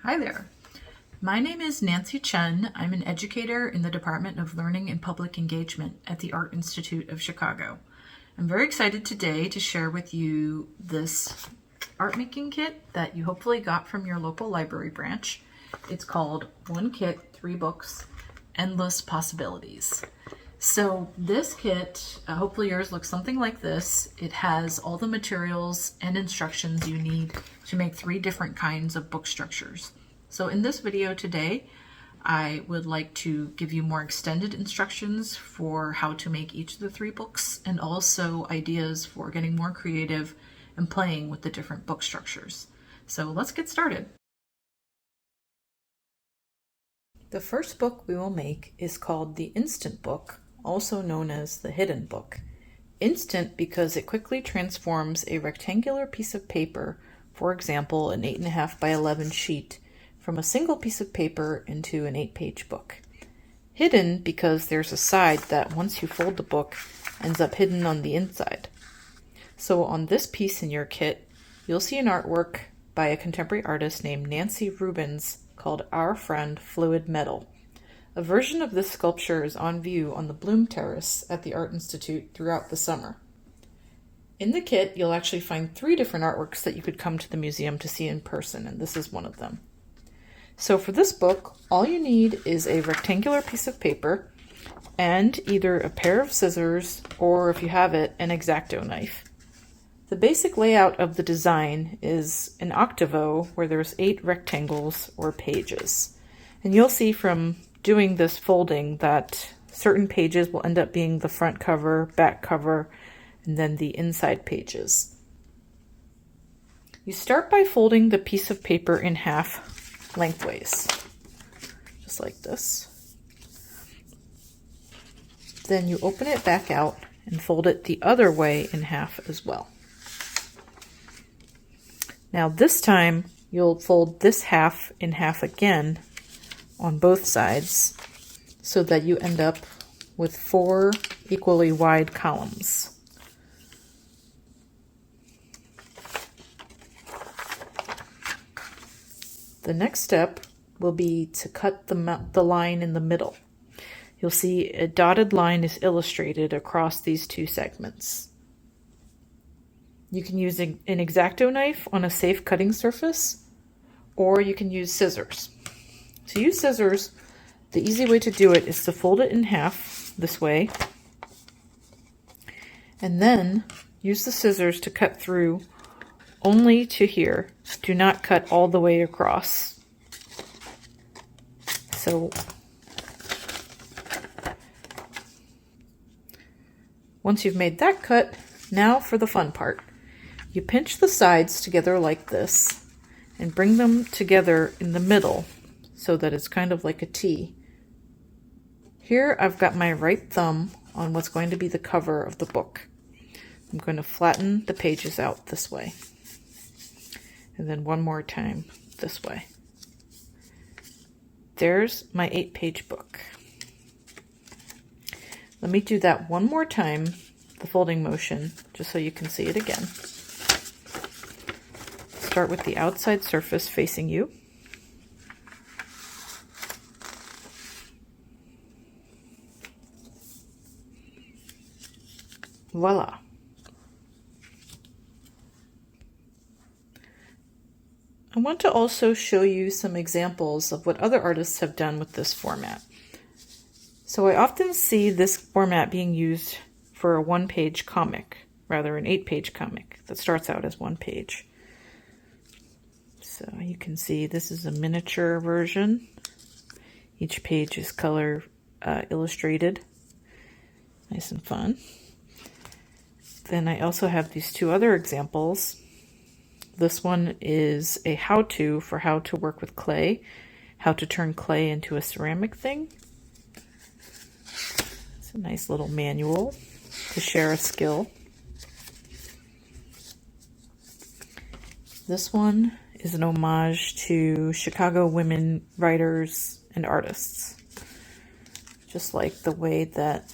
Hi there. My name is Nancy Chen. I'm an educator in the Department of Learning and Public Engagement at the Art Institute of Chicago. I'm very excited today to share with you this art making kit that you hopefully got from your local library branch. It's called One Kit, 3 Books, Endless Possibilities. So this kit, hopefully yours looks something like this. It has all the materials and instructions you need to make 3 different kinds of book structures. So in this video today, I would like to give you more extended instructions for how to make each of the 3 books and also ideas for getting more creative and playing with the different book structures. So let's get started. The first book we will make is called the Instant Book, also known as the Hidden Book. Instant because it quickly transforms a rectangular piece of paper, for example an 8.5 by 11 sheet, from a single piece of paper into an 8-page book. Hidden because there's a side that, once you fold the book, ends up hidden on the inside. So on this piece in your kit, you'll see an artwork by a contemporary artist named Nancy Rubens called Our Friend Fluid Metal. A version of this sculpture is on view on the Bloom Terrace at the Art Institute throughout the summer. In the kit, you'll actually find 3 different artworks that you could come to the museum to see in person, and this is one of them. So for this book, all you need is a rectangular piece of paper and either a pair of scissors or, if you have it, an X-Acto knife. The basic layout of the design is an octavo where there's 8 rectangles or pages. And you'll see from doing this folding that certain pages will end up being the front cover, back cover, and then the inside pages. You start by folding the piece of paper in half lengthways, just like this. Then you open it back out and fold it the other way in half as well. Now this time you'll fold this half in half again on both sides so that you end up with 4 equally wide columns. The next step will be to cut the line in the middle. You'll see a dotted line is illustrated across these 2 segments. You can use an X-Acto knife on a safe cutting surface, or you can use scissors. To use scissors, the easy way to do it is to fold it in half this way, and then use the scissors to cut through only to here. Do not cut all the way across. So once you've made that cut, now for the fun part. You pinch the sides together like this and bring them together in the middle so that it's kind of like a T. Here I've got my right thumb on what's going to be the cover of the book. I'm going to flatten the pages out this way. And then one more time this way. There's my 8-page book. Let me do that one more time, the folding motion, just so you can see it again. Start with the outside surface facing you. Voila. I want to also show you some examples of what other artists have done with this format. So I often see this format being used for a 1-page comic, rather an 8-page comic that starts out as 1 page. So you can see this is a miniature version. Each page is color illustrated. Nice and fun. Then I also have these 2 other examples. This one is a how-to for how to work with clay, how to turn clay into a ceramic thing. It's a nice little manual to share a skill. This one is an homage to Chicago women writers and artists. Just like the way that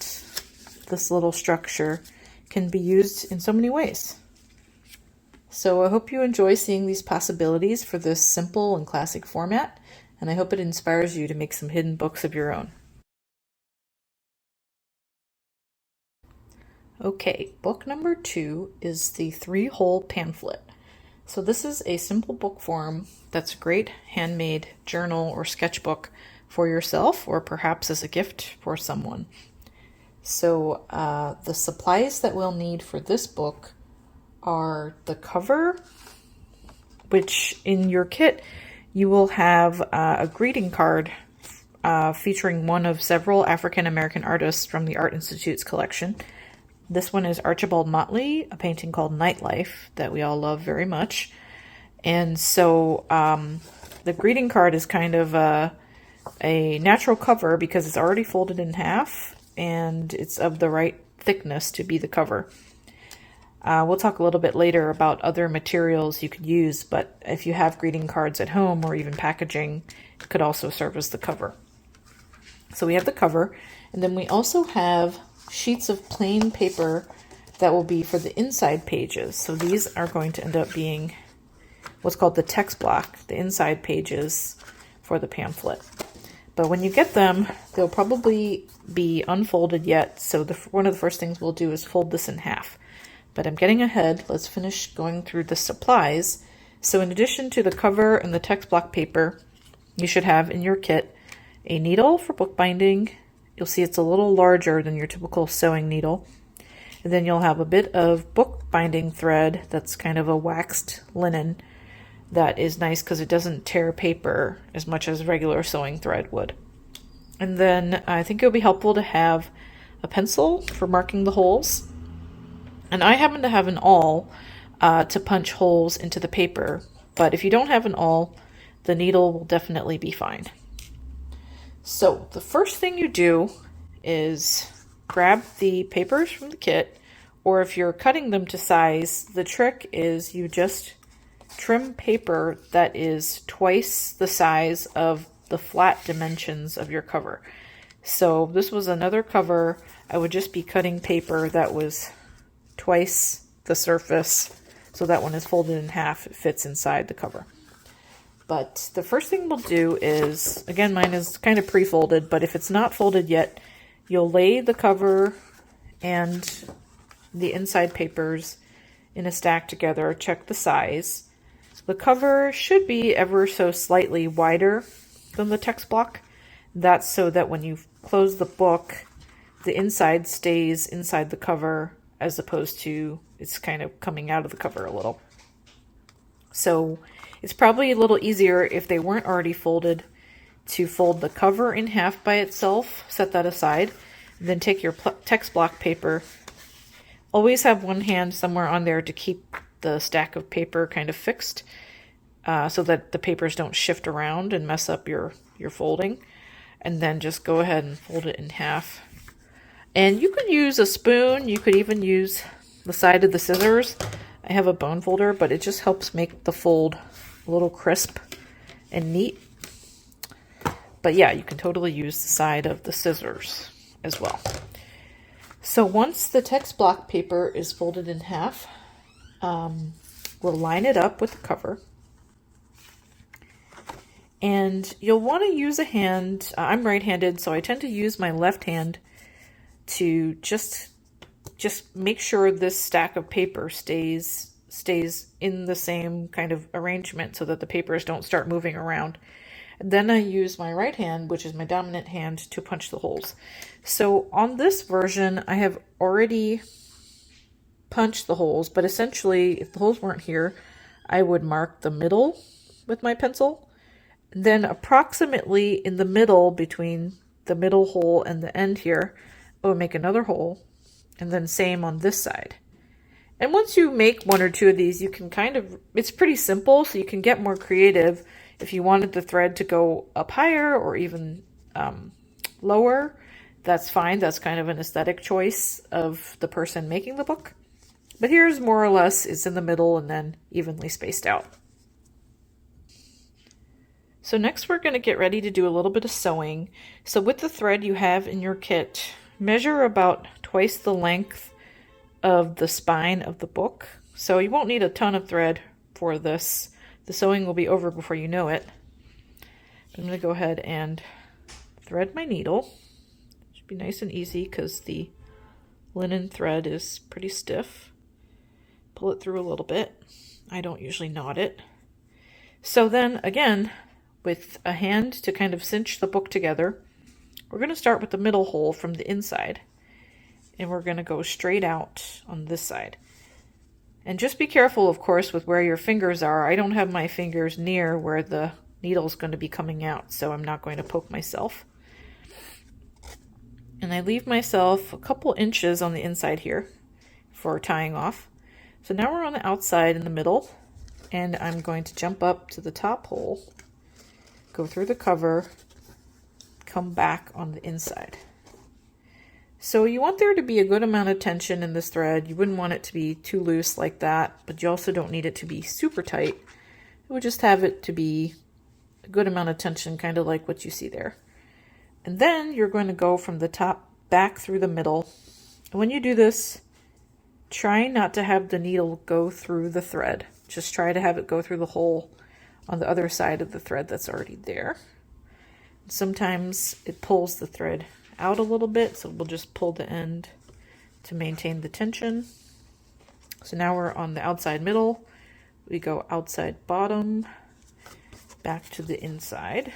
this little structure can be used in so many ways. So I hope you enjoy seeing these possibilities for this simple and classic format, and I hope it inspires you to make some hidden books of your own. Okay, book number 2 is the 3-hole pamphlet. So this is a simple book form that's a great handmade journal or sketchbook for yourself or perhaps as a gift for someone. So the supplies that we'll need for this book are the cover, which in your kit you will have a greeting card featuring one of several African American artists from the Art Institute's collection. This one is Archibald Motley, a painting called Nightlife that we all love very much. And so the greeting card is kind of a natural cover because it's already folded in half and it's of the right thickness to be the cover. We'll talk a little bit later about other materials you could use, but if you have greeting cards at home or even packaging, it could also serve as the cover. So we have the cover, and then we also have sheets of plain paper that will be for the inside pages. So these are going to end up being what's called the text block, the inside pages for the pamphlet. But when you get them, they'll probably be unfolded yet, so one of the first things we'll do is fold this in half. But I'm getting ahead. Let's finish going through the supplies. So in addition to the cover and the text block paper, you should have in your kit a needle for bookbinding. You'll see it's a little larger than your typical sewing needle. And then you'll have a bit of bookbinding thread that's kind of a waxed linen that is nice because it doesn't tear paper as much as regular sewing thread would. And then I think it would be helpful to have a pencil for marking the holes. And I happen to have an awl to punch holes into the paper, but if you don't have an awl, the needle will definitely be fine. So the first thing you do is grab the papers from the kit, or if you're cutting them to size, the trick is you just trim paper that is twice the size of the flat dimensions of your cover. So this was another cover. I would just be cutting paper that was twice the surface, so that one is folded in half. It fits inside the cover. But the first thing we'll do is, again, mine is kind of pre-folded, but if it's not folded yet, you'll lay the cover and the inside papers in a stack together. Check the size. The cover should be ever so slightly wider than the text block. That's so that when you close the book, the inside stays inside the cover as opposed to it's kind of coming out of the cover a little. So it's probably a little easier if they weren't already folded to fold the cover in half by itself, set that aside, and then take your text block paper. Always have one hand somewhere on there to keep the stack of paper kind of fixed so that the papers don't shift around and mess up your folding. And then just go ahead and fold it in half. And you could use a spoon. You could even use the side of the scissors. I have a bone folder, but it just helps make the fold a little crisp and neat. But yeah, you can totally use the side of the scissors as well. So once the text block paper is folded in half, we'll line it up with the cover. And you'll want to use a hand. I'm right-handed, so I tend to use my left hand to just make sure this stack of paper stays in the same kind of arrangement so that the papers don't start moving around. And then I use my right hand, which is my dominant hand, to punch the holes. So on this version, I have already punched the holes, but essentially, if the holes weren't here, I would mark the middle with my pencil. Then approximately in the middle, between the middle hole and the end here, I would make another hole, and then same on this side. And once you make one or two of these, you can it's pretty simple, so you can get more creative. If you wanted the thread to go up higher or even lower, that's fine. That's kind of an aesthetic choice of the person making the book. But here's more or less, it's in the middle and then evenly spaced out. So next we're going to get ready to do a little bit of sewing. So with the thread you have in your kit, measure about twice the length of the spine of the book So you won't need a ton of thread for this. The sewing will be over before you know it. I'm going to go ahead and thread my needle. Should be nice and easy because the linen thread is pretty stiff. Pull it through a little bit. I don't usually knot it. So then again, with a hand to kind of cinch the book together, we're going to start with the middle hole from the inside. And we're going to go straight out on this side. And just be careful, of course, with where your fingers are. I don't have my fingers near where the needle is going to be coming out, so I'm not going to poke myself. And I leave myself a couple inches on the inside here for tying off. So now we're on the outside in the middle, and I'm going to jump up to the top hole, go through the cover, come back on the inside. So you want there to be a good amount of tension in this thread. You wouldn't want it to be too loose like that, but you also don't need it to be super tight. You would just have it to be a good amount of tension, kind of like what you see there. And then you're going to go from the top back through the middle. And when you do this, try not to have the needle go through the thread. Just try to have it go through the hole on the other side of the thread that's already there. Sometimes it pulls the thread out a little bit, so we'll just pull the end to maintain the tension. So now we're on the outside middle. We go outside bottom, back to the inside.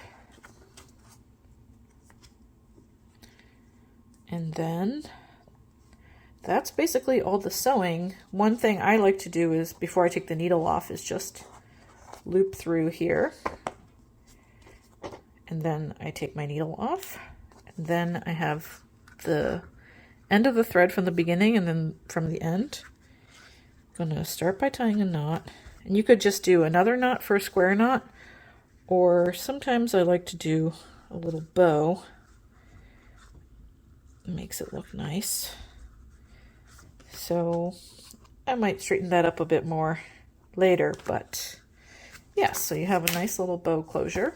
And then that's basically all the sewing. One thing I like to do is, before I take the needle off, is just loop through here. And then I take my needle off. Then I have the end of the thread from the beginning and then from the end. I'm going to start by tying a knot. And you could just do another knot for a square knot, or sometimes I like to do a little bow. It makes it look nice. So I might straighten that up a bit more later, but yeah, so you have a nice little bow closure.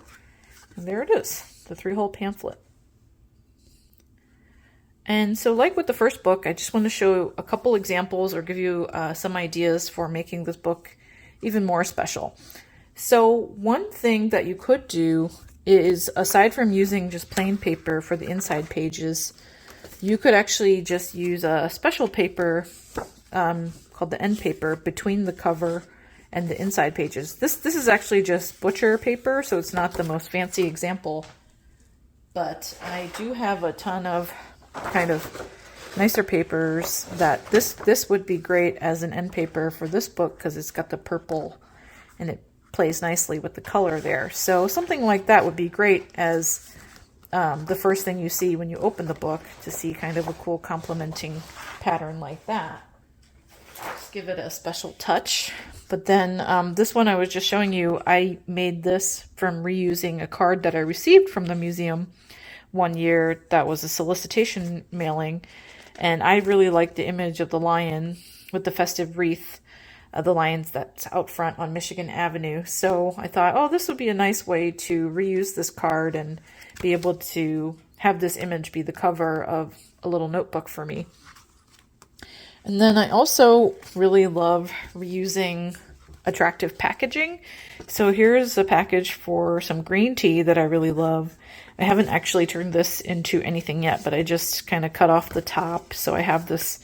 And there it is, the 3-hole pamphlet. And so like with the first book, I just want to show a couple examples or give you some ideas for making this book even more special. So one thing that you could do is, aside from using just plain paper for the inside pages, you could actually just use a special paper called the end paper between the cover and the inside pages. This is actually just butcher paper, so it's not the most fancy example, but I do have a ton of kind of nicer papers that this would be great as an end paper for this book because it's got the purple and it plays nicely with the color there. So something like that would be great as the first thing you see when you open the book, to see kind of a cool complementing pattern like that. Just give it a special touch. But then this one I was just showing you, I made this from reusing a card that I received from the museum one year that was a solicitation mailing, and I really liked the image of the lion with the festive wreath, the lions that's out front on Michigan Avenue. So I thought, oh, this would be a nice way to reuse this card and be able to have this image be the cover of a little notebook for me. And then I also really love reusing attractive packaging. So here's a package for some green tea that I really love. I haven't actually turned this into anything yet, but I just kind of cut off the top. So I have this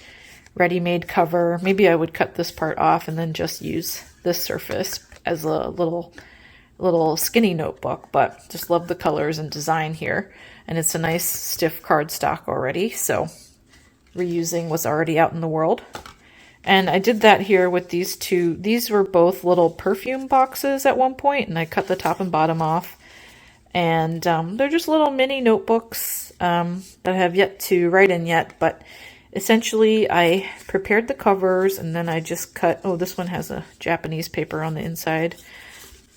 ready-made cover. Maybe I would cut this part off and then just use this surface as a little skinny notebook, but just love the colors and design here. And it's a nice stiff cardstock already, so reusing was already out in the world. And I did that here with these two. These were both little perfume boxes at one point, and I cut the top and bottom off. And they're just little mini notebooks that I have yet to write in yet, but essentially I prepared the covers and then I just cut, oh, this one has a Japanese paper on the inside.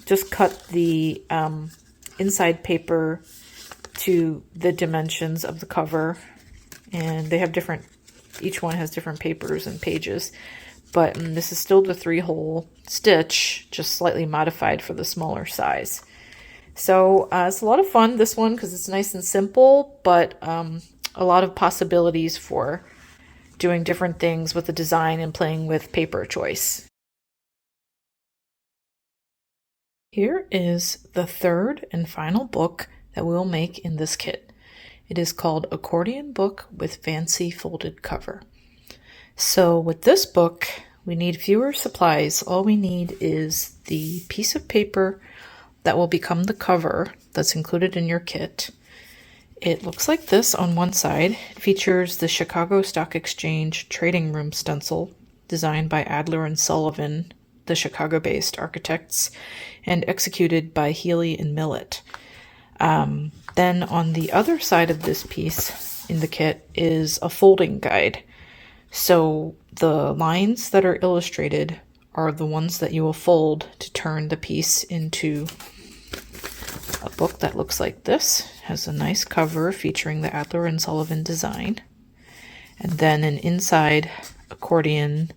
Just cut the inside paper to the dimensions of the cover, and they have different, each one has different papers and pages, but this is still the 3-hole stitch, just slightly modified for the smaller size. So it's a lot of fun, this one, because it's nice and simple, but a lot of possibilities for doing different things with the design and playing with paper choice. Here is the third and final book that we'll make in this kit. It is called Accordion Book with Fancy Folded Cover. So with this book, we need fewer supplies. All we need is the piece of paper that will become the cover that's included in your kit. It looks like this on one side. It features the Chicago Stock Exchange trading room stencil designed by Adler and Sullivan, the Chicago-based architects, and executed by Healy and Millet. Then on the other side of this piece in the kit is a folding guide. So the lines that are illustrated are the ones that you will fold to turn the piece into a book that looks like this. It has a nice cover featuring the Adler and Sullivan design. And then an inside accordion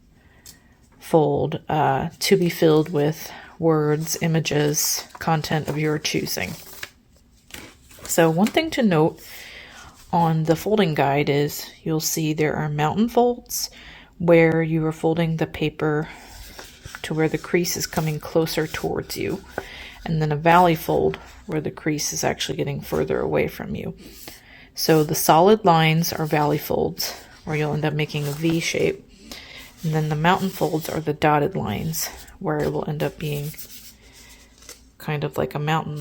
fold to be filled with words, images, content of your choosing. So one thing to note on the folding guide is you'll see there are mountain folds where you are folding the paper to where the crease is coming closer towards you, and then a valley fold where the crease is actually getting further away from you. So the solid lines are valley folds where you'll end up making a V shape, and then the mountain folds are the dotted lines where it will end up being kind of like a mountain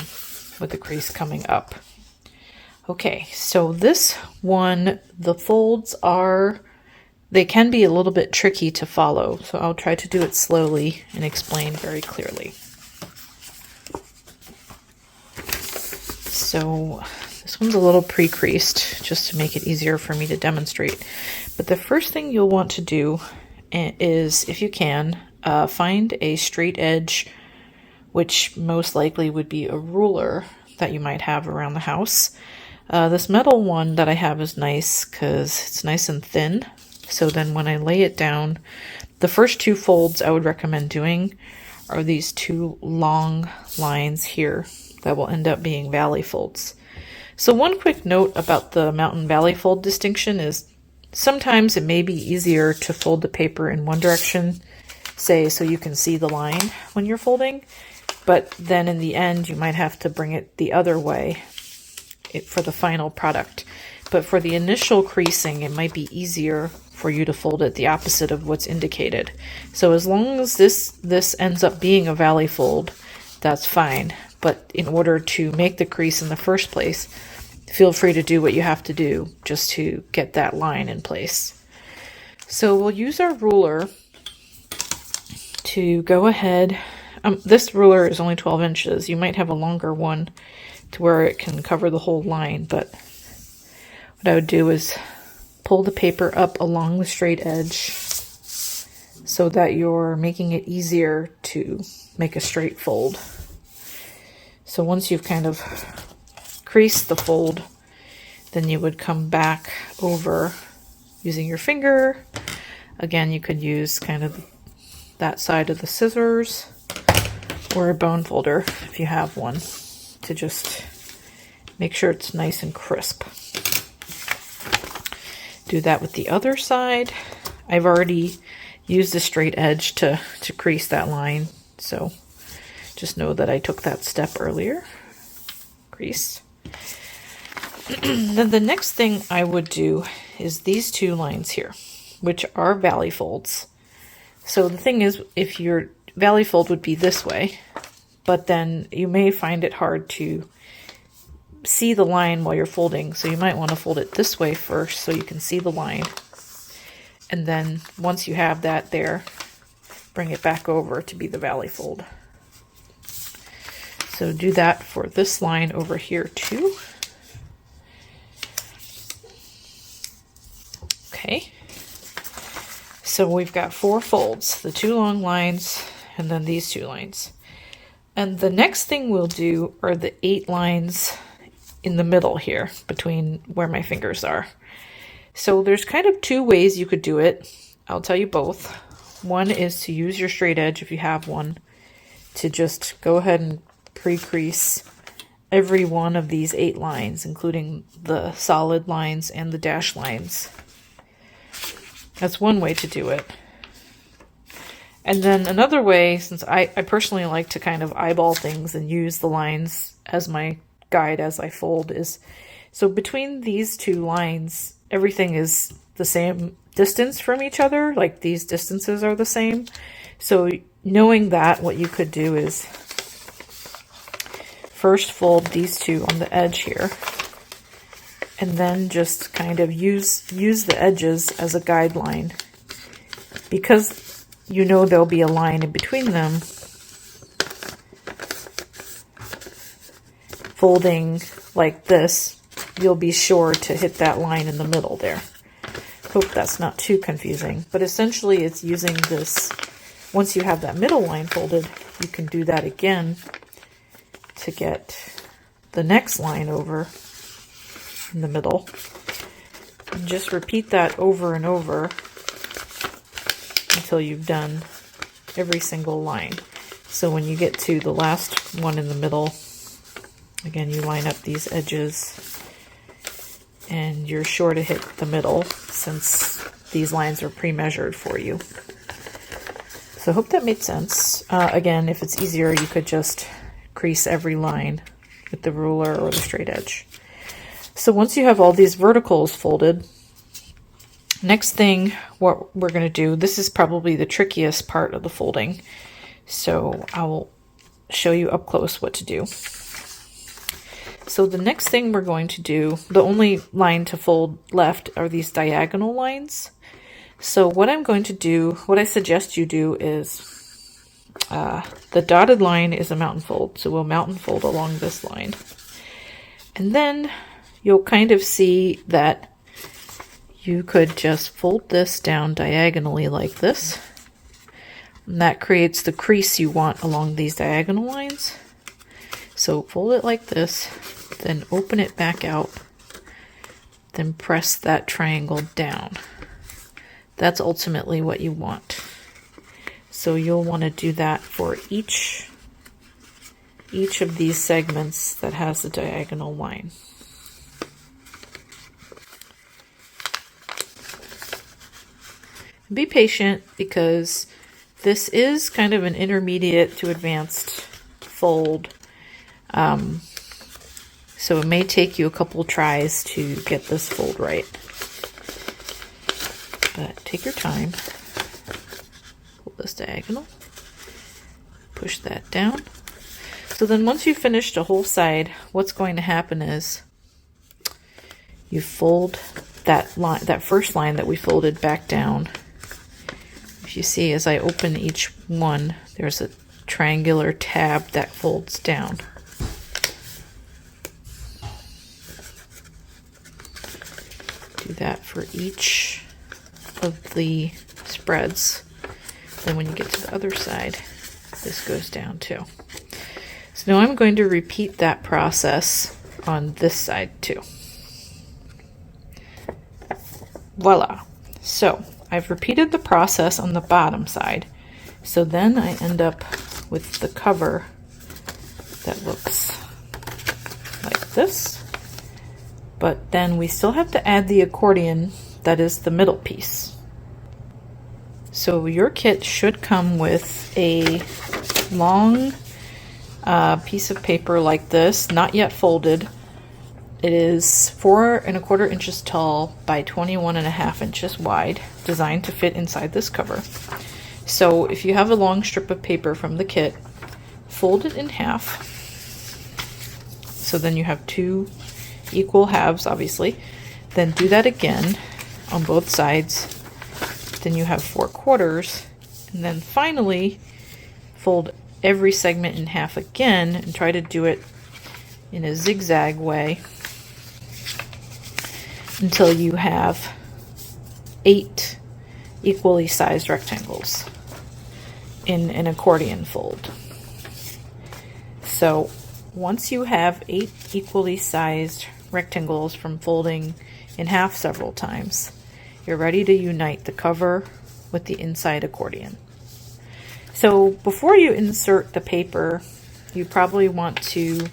with the crease coming up. Okay, so this one, the folds they can be a little bit tricky to follow, so I'll try to do it slowly and explain very clearly. So this one's a little pre-creased just to make it easier for me to demonstrate. But the first thing you'll want to do is, if you can, find a straight edge, which most likely would be a ruler that you might have around the house. This metal one that I have is nice because it's nice and thin. So then when I lay it down, the first two folds I would recommend doing are these two long lines here that will end up being valley folds. So one quick note about the mountain valley fold distinction is sometimes it may be easier to fold the paper in one direction, say so you can see the line when you're folding, but then in the end you might have to bring it the other way for the final product. But for the initial creasing, it might be easier for you to fold it the opposite of what's indicated. So as long as this ends up being a valley fold, that's fine. But in order to make the crease in the first place, feel free to do what you have to do just to get that line in place. So we'll use our ruler to go ahead. This ruler is only 12 inches. You might have a longer one to where it can cover the whole line, but what I would do is pull the paper up along the straight edge so that you're making it easier to make a straight fold. So once you've kind of creased the fold, then you would come back over using your finger. Again, you could use kind of that side of the scissors or a bone folder if you have one, to just make sure it's nice and crisp. Do that with the other side. I've already used the straight edge to crease that line, so just know that I took that step earlier. Crease. Then the next thing I would do is these two lines here, which are valley folds. So the thing is, if your valley fold would be this way, but then you may find it hard to see the line while you're folding, so you might want to fold it this way first so you can see the line. And then once you have that there, bring it back over to be the valley fold. So do that for this line over here too. Okay. So we've got 4 folds, the 2 long lines, and then these 2 lines. And the next thing we'll do are the 8 lines in the middle here, between where my fingers are. So there's kind of 2 ways you could do it. I'll tell you both. One is to use your straight edge, if you have one, to just go ahead and pre-crease every one of these 8 lines, including the solid lines and the dash lines. That's one way to do it. And then another way, since I personally like to kind of eyeball things and use the lines as my guide as I fold, is so between these two lines, everything is the same distance from each other, like these distances are the same. So knowing that, what you could do is first fold these two on the edge here, and then just kind of use the edges as a guideline. Because you know there'll be a line in between them, folding like this, you'll be sure to hit that line in the middle there. Hope that's not too confusing, but essentially it's using this. Once you have that middle line folded, you can do that again to get the next line over in the middle. And just repeat that over and over until you've done every single line. So when you get to the last one in the middle, again, you line up these edges and you're sure to hit the middle since these lines are pre-measured for you. So I hope that made sense. Again, if it's easier, you could just crease every line with the ruler or the straight edge. So once you have all these verticals folded, next thing what we're going to do, this is probably the trickiest part of the folding, so I will show you up close what to do. So the next thing we're going to do, the only line to fold left are these diagonal lines. So what I'm going to do, what I suggest you do is, the dotted line is a mountain fold, so we'll mountain fold along this line. And then you'll kind of see that you could just fold this down diagonally like this. And that creates the crease you want along these diagonal lines. So fold it like this, then open it back out, then press that triangle down. That's ultimately what you want. So you'll want to do that for each of these segments that has a diagonal line. Be patient because this is kind of an intermediate to advanced fold. So it may take you a couple tries to get this fold right. But take your time. Pull this diagonal. Push that down. So then once you've finished a whole side, what's going to happen is you fold that line, that first line that we folded back down. If you see, as I open each one, there's a triangular tab that folds down. Do that for each of the spreads. Then when you get to the other side, this goes down too. So now I'm going to repeat that process on this side too. Voila. So I've repeated the process on the bottom side. So then I end up with the cover that looks like this. But then we still have to add the accordion that is the middle piece. So your kit should come with a long piece of paper like this, not yet folded. It is 4 1/4 inches tall by 21.5 inches wide, designed to fit inside this cover. So if you have a long strip of paper from the kit, fold it in half. So then you have 2 equal halves, obviously. Then do that again on both sides. Then you have 4 quarters. And then finally, fold every segment in half again and try to do it in a zigzag way until you have 8 equally sized rectangles in an accordion fold. So once you have 8 equally sized rectangles from folding in half several times, you're ready to unite the cover with the inside accordion. So before you insert the paper, you probably want to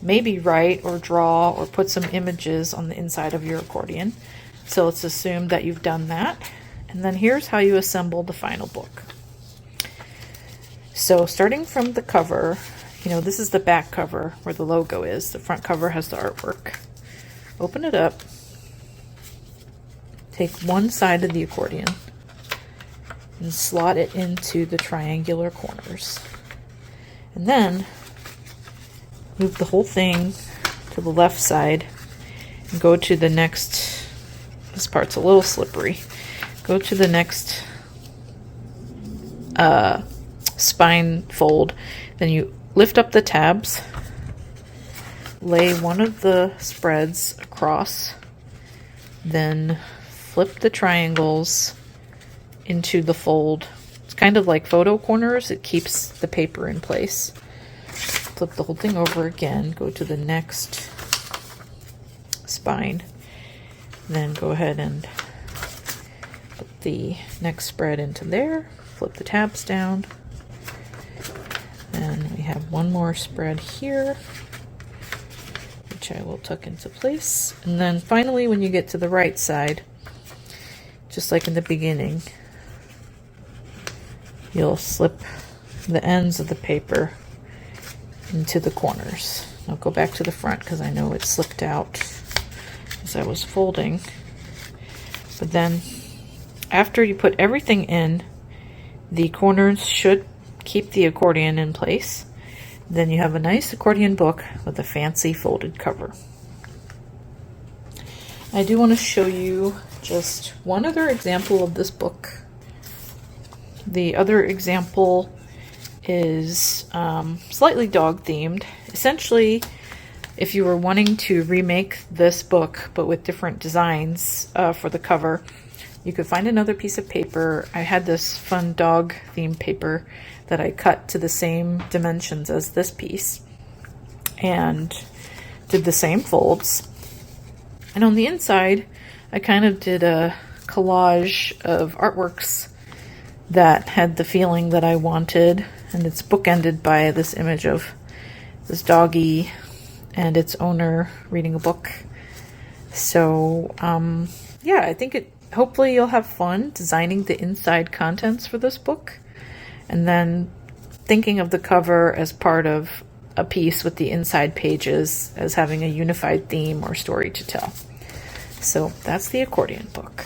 maybe write or draw or put some images on the inside of your accordion. So let's assume that you've done that. And then here's how you assemble the final book. So starting from the cover, this is the back cover where the logo is. The front cover has the artwork. Open it up. Take one side of the accordion and slot it into the triangular corners. And then move the whole thing to the left side and go to the next, this part's a little slippery, go to the next spine fold. Then you lift up the tabs, lay one of the spreads across, then flip the triangles into the fold. It's kind of like photo corners. It keeps the paper in place. Flip the whole thing over again, go to the next spine, then go ahead and put the next spread into there, flip the tabs down, and we have one more spread here, which I will tuck into place. And then finally, when you get to the right side, just like in the beginning, you'll slip the ends of the paper into the corners. I'll go back to the front because I know it slipped out as I was folding. But then after you put everything in, the corners should keep the accordion in place. Then you have a nice accordion book with a fancy folded cover. I do want to show you just one other example of this book. The other example is slightly dog themed. Essentially, if you were wanting to remake this book but with different designs for the cover, you could find another piece of paper. I had this fun dog themed paper that I cut to the same dimensions as this piece and did the same folds. And on the inside, I kind of did a collage of artworks that had the feeling that I wanted, and it's bookended by this image of this doggy and its owner reading a book. So yeah, I think hopefully you'll have fun designing the inside contents for this book, and then thinking of the cover as part of a piece with the inside pages as having a unified theme or story to tell. So that's the accordion book.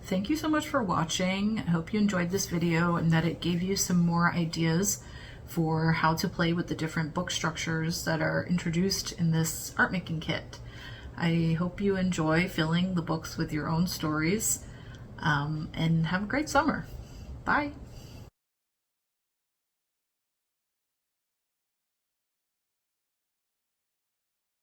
Thank you so much for watching. I hope you enjoyed this video and that it gave you some more ideas for how to play with the different book structures that are introduced in this art making kit. I hope you enjoy filling the books with your own stories, and have a great summer. Bye.